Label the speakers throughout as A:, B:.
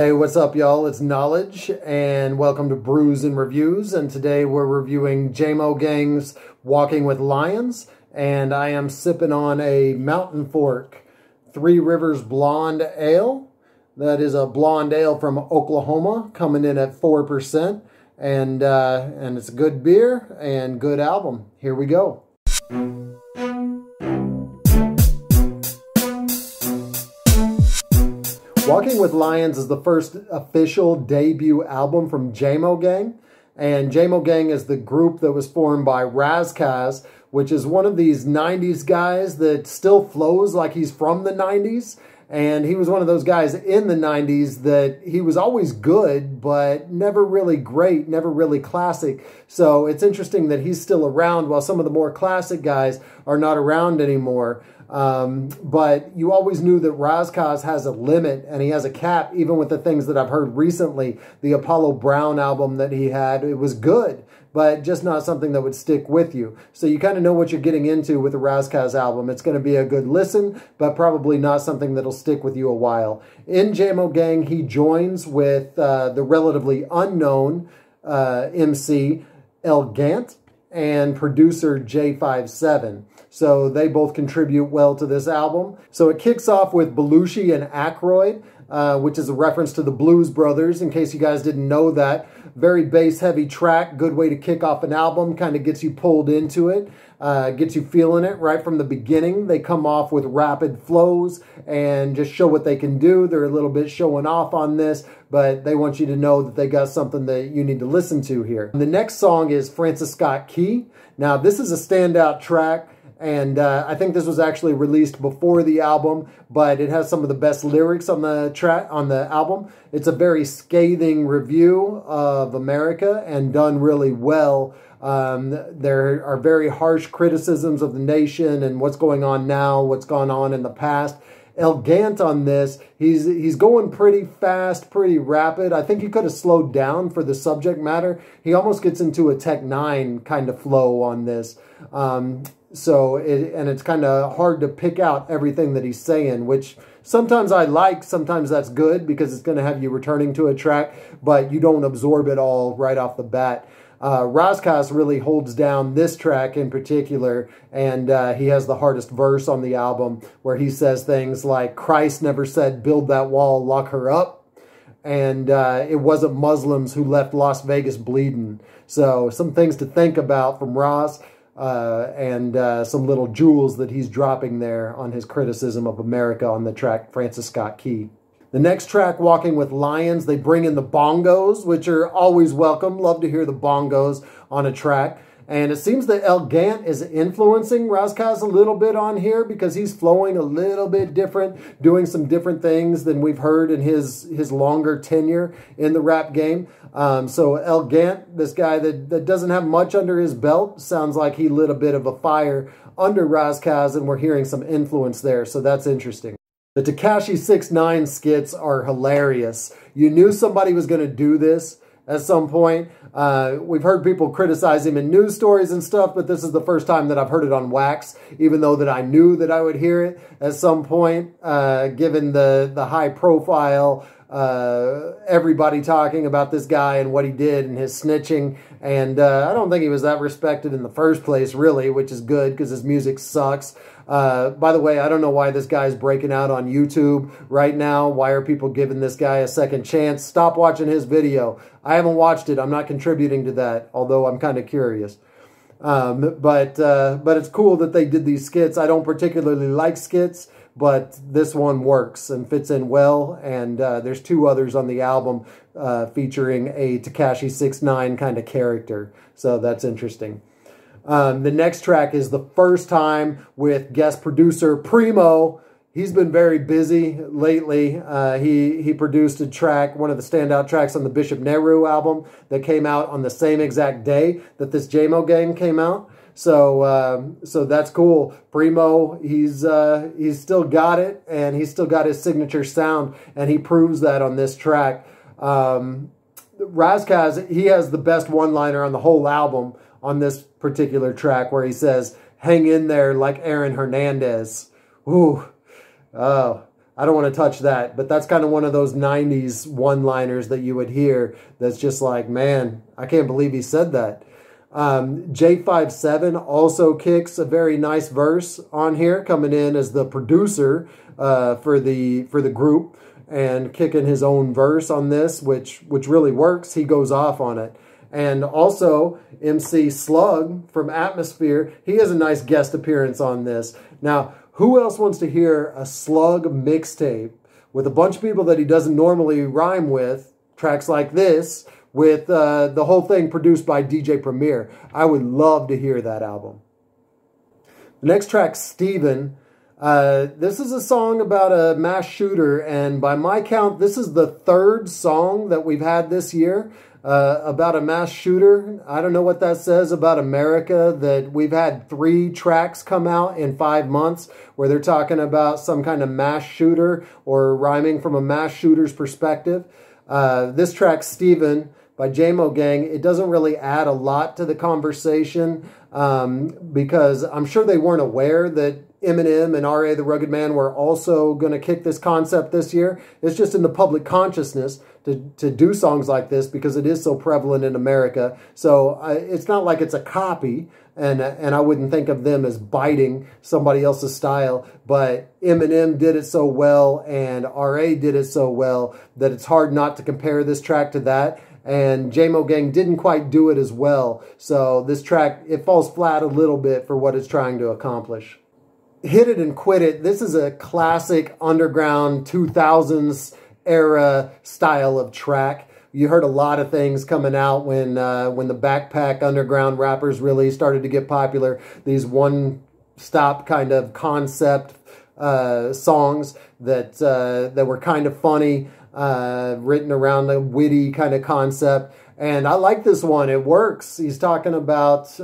A: Hey, what's up, y'all? It's Knowledge, and welcome to Brews and Reviews. And today we're reviewing Jamo Gang's Walking with Lions, and I am sipping on a Mountain Fork Three Rivers Blonde Ale. That is a blonde ale from Oklahoma, coming in at 4%, and it's a good beer and good album. Here we go. Walking with Lions is the first official debut album from Jamo Gang. And Jamo Gang is the group that was formed by Ras Kass, which is one of these 90s guys that still flows like he's from the 90s. And he was one of those guys in the 90s that he was always good, but never really great, never really classic. So it's interesting that he's still around while some of the more classic guys are not around anymore. But you always knew that Ras Kass has a limit and he has a cap, even with the things that I've heard recently. The Apollo Brown album that he had, it was good, but just not something that would stick with you. So you kind of know what you're getting into with the Ras Kass album. It's going to be a good listen, but probably not something that'll stick with you a while. In Jamo Gang, he joins with the relatively unknown MC Gant and producer J57. So they both contribute well to this album. So it kicks off with Belushi and Aykroyd, which is a reference to the Blues Brothers, in case you guys didn't know that. Very bass-heavy track, good way to kick off an album, kind of gets you pulled into it, gets you feeling it right from the beginning. They come off with rapid flows and just show what they can do. They're a little bit showing off on this, but they want you to know that they got something that you need to listen to here. The next song is Francis Scott Key. Now, this is a standout track. And I think this was actually released before the album, but it has some of the best lyrics on the track on the album. It's a very scathing review of America and done really well. There are very harsh criticisms of the nation and what's going on now, what's gone on in the past. Gant on this, he's going pretty fast, pretty rapid. I think he could have slowed down for the subject matter. He almost gets into a Tech 9 kind of flow on this. So it's kind of hard to pick out everything that he's saying, which sometimes I like, sometimes that's good because it's going to have you returning to a track, but you don't absorb it all right off the bat. Ras Kass really holds down this track in particular, and he has the hardest verse on the album where he says things like, Christ never said, build that wall, lock her up. And it wasn't Muslims who left Las Vegas bleeding. So some things to think about from Ras. And some little jewels that he's dropping there on his criticism of America on the track Francis Scott Key. The next track, Walking with Lions, they bring in the bongos, which are always welcome. Love to hear the bongos on a track. And it seems that Gant is influencing Ras Kass a little bit on here because he's flowing a little bit different, doing some different things than we've heard in his longer tenure in the rap game. So Gant, this guy that doesn't have much under his belt, sounds like he lit a bit of a fire under Ras Kass, and we're hearing some influence there, so that's interesting. The Tekashi 6ix9ine skits are hilarious. You knew somebody was going to do this at some point. We've heard people criticize him in news stories and stuff, but this is the first time that I've heard it on wax, even though that I knew that I would hear it at some point, given the high profile, everybody talking about this guy and what he did and his snitching. And I don't think he was that respected in the first place, really, which is good because his music sucks. By the way, I don't know why this guy is breaking out on YouTube right now. Why are people giving this guy a second chance? Stop watching his video. I haven't watched it. I'm not contributing to that, although I'm kind of curious. But it's cool that they did these skits. I don't particularly like skits, but this one works and fits in well. And there's two others on the album featuring a Tekashi 6ix9ine kind of character. So that's interesting. The next track is The First Time with guest producer Primo. He's been very busy lately. He produced a track, one of the standout tracks on the Bishop Nehru album that came out on the same exact day that this Jamo Gang came out. So that's cool. Primo, he's still got it, and he's still got his signature sound, and he proves that on this track. Ras Kass, he has the best one-liner on the whole album on this particular track where he says, hang in there like Aaron Hernandez. Ooh. Oh, I don't want to touch that. But that's kind of one of those 90s one-liners that you would hear that's just like, man, I can't believe he said that. J57 also kicks a very nice verse on here, coming in as the producer for the group and kicking his own verse on this, which really works. He goes off on it. And also, MC Slug from Atmosphere, he has a nice guest appearance on this. Now, who else wants to hear a Slug mixtape with a bunch of people that he doesn't normally rhyme with, tracks like this, with the whole thing produced by DJ Premier? I would love to hear that album. The next track, Steven. This is a song about a mass shooter, and by my count, this is the third song that we've had this year about a mass shooter. I don't know what that says about America, that we've had 3 tracks come out in 5 months where they're talking about some kind of mass shooter or rhyming from a mass shooter's perspective. This track, Steven, by Jamo Gang, it doesn't really add a lot to the conversation because I'm sure they weren't aware that Eminem and R.A. the Rugged Man were also going to kick this concept this year. It's just in the public consciousness to do songs like this because it is so prevalent in America. So it's not like it's a copy, and I wouldn't think of them as biting somebody else's style, but Eminem did it so well and R.A. did it so well that it's hard not to compare this track to that. And Jamo Gang didn't quite do it as well. So this track, it falls flat a little bit for what it's trying to accomplish. Hit It and Quit It. This is a classic underground 2000s era style of track. You heard a lot of things coming out when the backpack underground rappers really started to get popular. These one-stop kind of concept songs that were kind of funny, written around a witty kind of concept. And I like this one. It works. He's talking about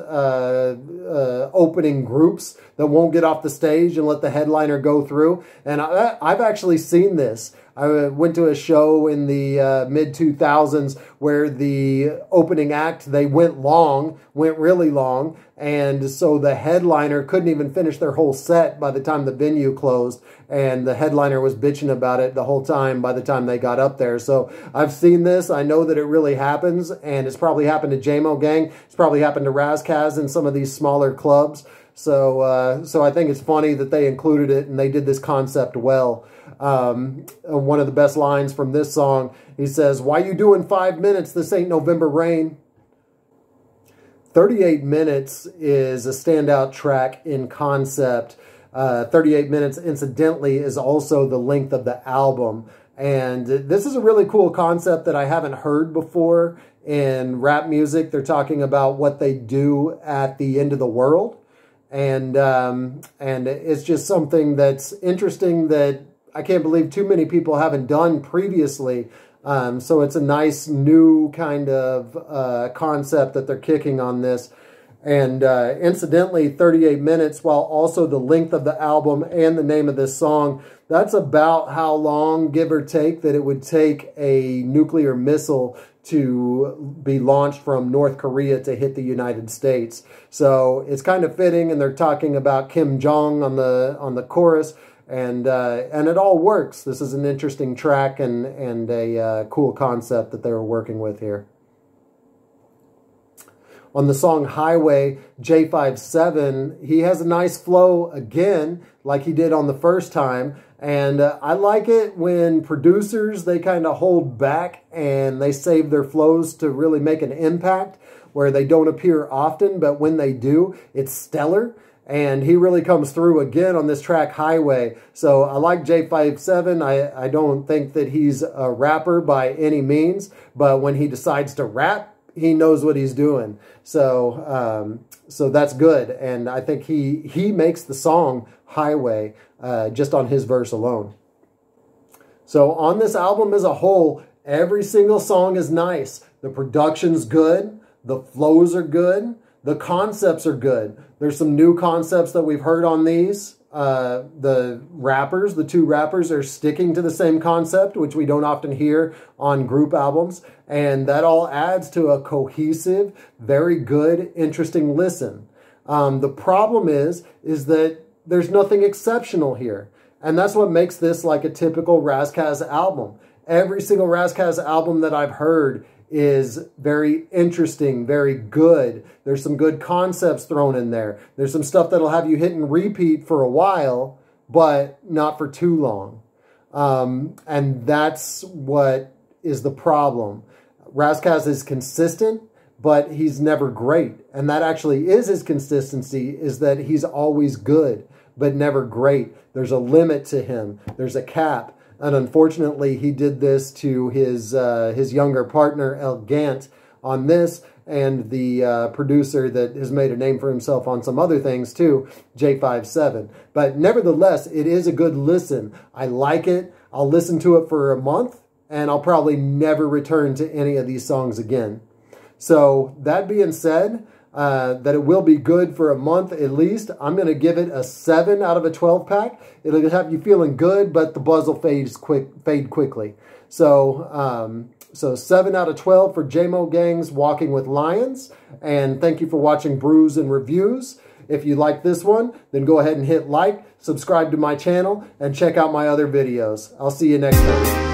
A: opening groups that won't get off the stage and let the headliner go through. And I've actually seen this. I went to a show in the mid-2000s where the opening act, they went really long. And so the headliner couldn't even finish their whole set by the time the venue closed. And the headliner was bitching about it the whole time by the time they got up there. So I've seen this. I know that it really happens. And it's probably happened to Jamo Gang. It's probably happened to Ras Kass in some of these smaller clubs. So I think it's funny that they included it and they did this concept well. One of the best lines from this song, he says, "Why you doing 5 minutes? This ain't November rain." 38 minutes is a standout track in concept. 38 minutes, incidentally, is also the length of the album. And this is a really cool concept that I haven't heard before in rap music. They're talking about what they do at the end of the world. And it's just something that's interesting that I can't believe too many people haven't done previously. So it's a nice new kind of concept that they're kicking on this. And incidentally, 38 minutes, while also the length of the album and the name of this song, that's about how long, give or take, that it would take a nuclear missile to be launched from North Korea to hit the United States. So it's kind of fitting, and they're talking about Kim Jong on the chorus. And it all works. This is an interesting track and a cool concept that they were working with here. On the song Highway, J57, he has a nice flow again, like he did on the first time. And I like it when producers, they kind of hold back and they save their flows to really make an impact, where they don't appear often, but when they do, it's stellar. And he really comes through again on this track, Highway. So I like J57. I don't think that he's a rapper by any means, but when he decides to rap, he knows what he's doing. So so that's good. And I think he makes the song Highway just on his verse alone. So on this album as a whole, every single song is nice. The production's good. The flows are good. The concepts are good. There's some new concepts that we've heard on these. The two rappers are sticking to the same concept, which we don't often hear on group albums. And that all adds to a cohesive, very good, interesting listen. The problem is that there's nothing exceptional here. And that's what makes this like a typical Ras Kass album. Every single Ras Kass album that I've heard is very interesting, very good. There's some good concepts thrown in there. There's some stuff that'll have you hit and repeat for a while, but not for too long. And that's what is the problem. Ras Kass is consistent, but he's never great. And that actually is his consistency, is that he's always good, but never great. There's a limit to him. There's a cap. And unfortunately, he did this to his younger partner, Gant, on this, and the producer that has made a name for himself on some other things too, J57. But nevertheless, it is a good listen. I like it. I'll listen to it for a month, and I'll probably never return to any of these songs again. So that being said, that it will be good for a month at least, I'm going to give it a 7 out of a 12-pack. It'll have you feeling good, but the buzz will fade quickly. So, so 7 out of 12 for Jamo Gang's Walking with Lions. And thank you for watching Brews and Reviews. If you like this one, then go ahead and hit like, subscribe to my channel, and check out my other videos. I'll see you next time.